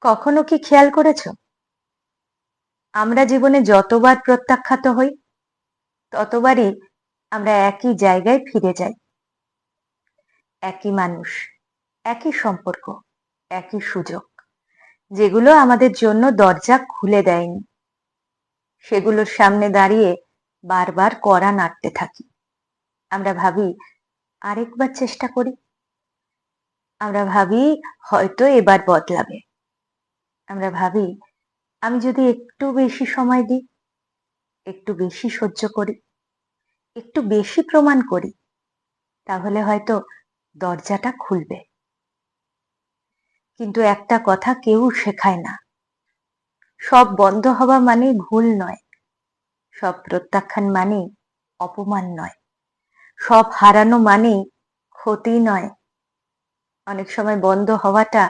কখনো কি খেয়াল করেছো, আমরা জীবনে যতবার প্রত্যাখ্যাত হই ততবারই আমরা একই জায়গায় ফিরে যাই। একই মানুষ, একই সম্পর্ক, একই সুযোগ, যেগুলো আমাদের জন্য দরজা খুলে দেয়নি, সেগুলোর সামনে দাঁড়িয়ে বারবার কড়া নাড়তে থাকি। আমরা ভাবি আরেকবার চেষ্টা করি, আমরা ভাবি হয়তো এবার বদলাবে, আমরা ভাবি আমি যদি একটু বেশি সময় দিই, একটু বেশি সহ্য করি, একটু বেশি প্রমাণ করি, তাহলে হয়তো দরজাটা খুলবে। কিন্তু একটা কথা কেউ শেখায় না, সব বন্ধ হওয়া মানে ভুল নয়, সব প্রত্যাখ্যান মানে অপমান নয়, সব হারানো মানে ক্ষতি নয়। অনেক সময় বন্ধ হওয়াটা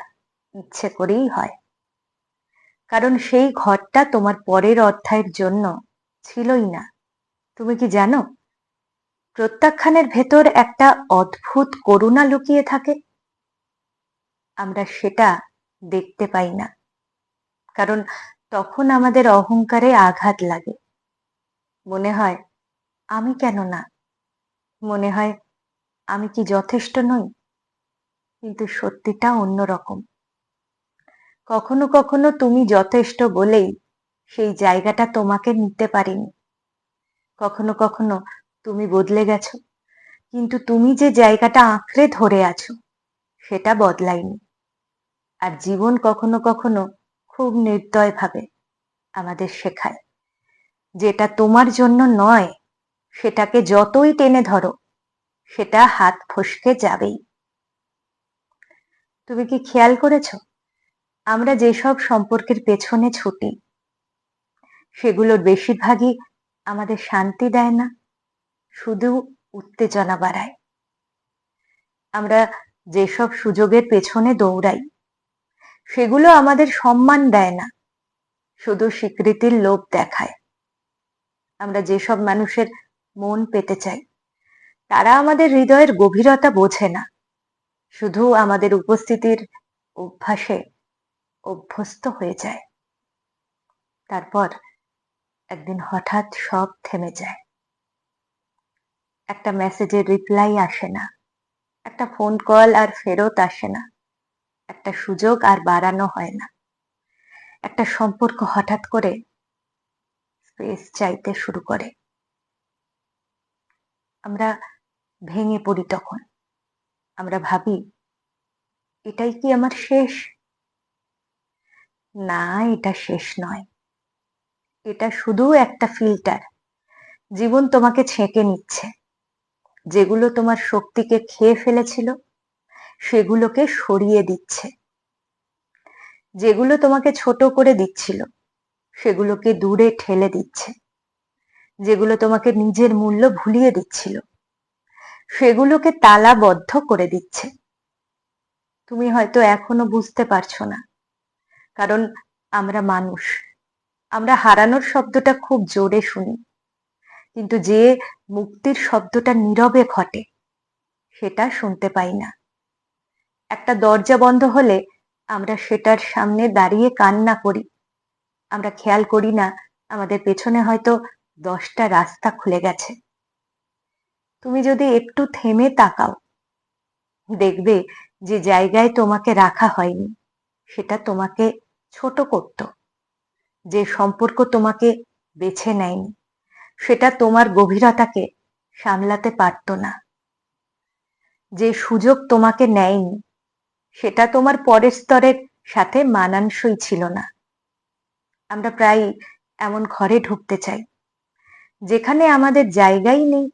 ইচ্ছে করেই হয়, কারণ সেই ঘরটা তোমার পরের অধ্যায়ের জন্য ছিলই না। তুমি কি জানো, প্রত্যাখ্যানের ভেতর একটা অদ্ভুত করুণা লুকিয়ে থাকে? আমরা সেটা দেখতে পাই না, কারণ তখন আমাদের অহংকারে আঘাত লাগে। মনে হয় আমি কেন না, মনে হয় আমি কি যথেষ্ট নই। কিন্তু সত্যিটা অন্যরকম। কখনো কখনো তুমি যথেষ্ট বলেই সেই জায়গাটা তোমাকে নিতে পারেনি। কখনো কখনো তুমি বদলে গেছো, কিন্তু তুমি যে জায়গাটা আঁকড়ে ধরে আছো সেটা বদলায়নি। আর জীবন কখনো কখনো খুব নির্দয়ভাবে আমাদের শেখায়, যেটা তোমার জন্য নয় সেটাকে যতই টেনে ধরো সেটা হাত ফসকে যাবেই। তুমি কি খেয়াল করেছো, আমরা যেসব সম্পর্কের পেছনে ছুটি সেগুলোর বেশিরভাগই আমাদের শান্তি দেয় না, শুধু উত্তেজনা বাড়ায়। আমরা যেসব সুযোগের পেছনে দৌড়াই সেগুলো আমাদের সম্মান দেয় না, শুধু স্বীকৃতির লোভ দেখায়। আমরা যেসব মানুষের মন পেতে চাই তারা আমাদের হৃদয়ের গভীরতা বোঝে না, শুধু আমাদের উপস্থিতির অভ্যাসে অভ্যস্ত হয়ে যায়। তারপর একদিন হঠাৎ সব থেমে যায়। একটা মেসেজের রিপ্লাই আসে না, একটা ফোন কল আর ফেরত আসে না, একটা সুযোগ আর বাড়ানো হয় না। একটা সম্পর্ক হঠাৎ করে স্পেস চাইতে শুরু করে। আমরা ভেঙে পড়ি তখন। আমরা ভাবি এটাই কি আমার শেষ? না, এটা শেষ নয়, এটা শুধু একটা ফিল্টার। জীবন তোমাকে ছেঁকে নিচ্ছে, যেগুলো তোমার শক্তিকে খেয়ে ফেলেছিল সেগুলোকে সরিয়ে দিচ্ছে, যেগুলো তোমাকে ছোট করে দিচ্ছিল সেগুলোকে দূরে ঠেলে দিচ্ছে, যেগুলো তোমাকে নিজের মূল্য ভুলিয়ে দিচ্ছিল সেগুলোকে তালাবদ্ধ করে দিচ্ছে। তুমি হয়তো এখনো বুঝতে পারছো না, কারণ আমরা মানুষ, আমরা হারানোর শব্দটা খুব জোরে শুনি, কিন্তু যে মুক্তির শব্দটা নীরবে ঘটে সেটা শুনতে পাই না। একটা দরজা বন্ধ হলে আমরা সেটার সামনে দাঁড়িয়ে কান্না করি, আমরা খেয়াল করি না আমাদের পেছনে হয়তো 10টা রাস্তা খুলে গেছে। তুমি যদি একটু থেমে তাকাও, দেখবে যে জায়গায় তোমাকে রাখা হয়নি সেটা তোমাকে ছোট করত, যে সম্পর্ক তোমাকে বেছে নেয়নি সেটা তোমার গভীরতাকে সামলাতে পারত না, যে সুযোগ তোমাকে নেয়নি সেটা তোমার পরের স্তরের সাথে মানানসই ছিল না। আমরা প্রায় এমন ঘরে ঢুকতে চাই যেখানে আমাদের জায়গাই নেই।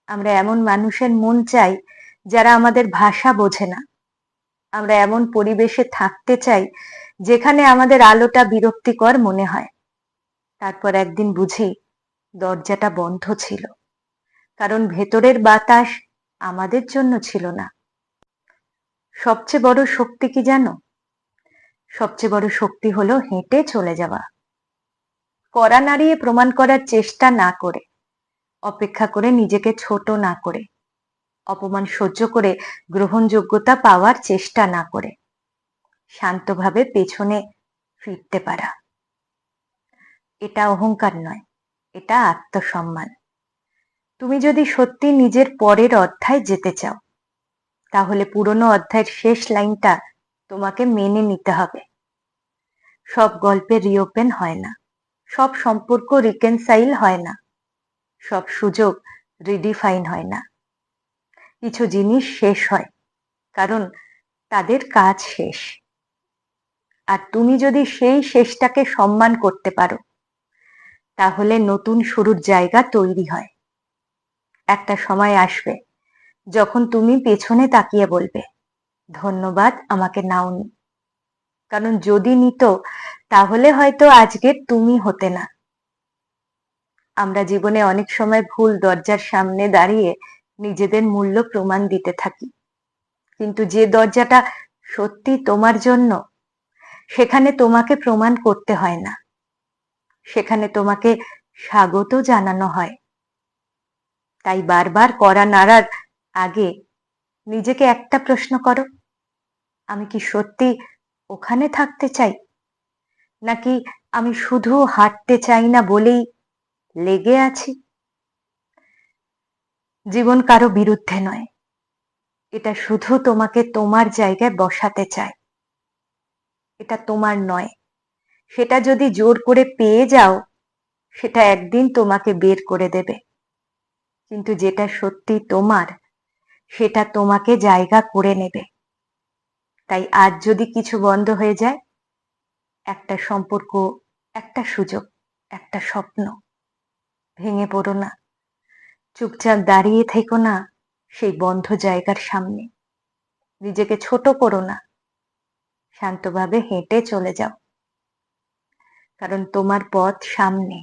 আমরা এমন মানুষের মন চাই যারা আমাদের ভাষা বোঝে না। আমরা এমন পরিবেশে থাকতে চাই যেখানে আমাদের আলোটা বিরক্তিকর মনে হয়। তারপর একদিন বুঝি দরজাটা বন্ধ ছিল, কারণ ভেতরের বাতাস আমাদের জন্য ছিল না। সবচেয়ে বড় শক্তি কি জানো? সবচেয়ে বড় শক্তি হলো হেঁটে চলে যাওয়া, কড়া নাড়িয়ে প্রমাণ করার চেষ্টা না করে, অপেক্ষা করে নিজেকে ছোট না করে, অপমান সহ্য করে গ্রহণযোগ্যতা পাওয়ার চেষ্টা না করে। শান্তভাবে পেছনে ফিরতে পারা। এটা অহংকার নয়, এটা আত্মসম্মান। তুমি যদি সত্যি নিজের পরের অধ্যায় যেতে চাও, তাহলে পুরনো অধ্যায়ের শেষ লাইনটা তোমাকে মেনে নিতে হবে। সব গল্পে রিওপেন হয় না, সব সম্পর্ক রিকনসাইল হয় না, সব সুযোগ রিডিফাইন হয় না। কিছু জিনিস শেষ হয় কারণ তাদের কাজ শেষ। আর তুমি যদি সেই শেষটাকে সম্মান করতে পারো, তাহলে নতুন শুরুর জায়গা তৈরি হয়। একটা সময় আসবে যখন তুমি পেছনে তাকিয়ে বলবে, ধন্যবাদ আমাকে নাওনি। কারণ যদি নিত, তাহলে হয়তো আজকের তুমি হতে না। আমরা জীবনে অনেক সময় ভুল দরজার সামনে দাঁড়িয়ে নিজেদের মূল্য প্রমাণ দিতে থাকি, কিন্তু যে দরজাটা সত্যি তোমার জন্য, সেখানে তোমাকে প্রমাণ করতে হয় না, সেখানে তোমাকে স্বাগত জানানো হয়। তাই বারবার কড়া নাড়ার আগে নিজেকে একটা প্রশ্ন করো, আমি কি সত্যি ওখানে থাকতে চাই, নাকি আমি শুধু হাঁটতে চাই না বলেই লেগে আছি? জীবন কারো বিরুদ্ধে নয়, এটা শুধু তোমাকে তোমার জায়গায় বসাতে চায়। এটা তোমার নয়, সেটা যদি জোর করে পেয়ে যাও, সেটা একদিন তোমাকে বের করে দেবে। কিন্তু যেটা সত্যি তোমার, সেটা তোমাকে জায়গা করে নেবে। তাই আজ যদি কিছু বন্ধ হয়ে যায়, একটা সম্পর্ক, একটা সুযোগ, একটা স্বপ্ন, ভেঙে পড়ো না, চুপচাপ দাঁড়িয়ে থেকো না সেই বন্ধ জায়গার সামনে। নিজেকে ছোট করো না, শান্তভাবে হেঁটে চলে যাও, কারণ তোমার পথ সামনে।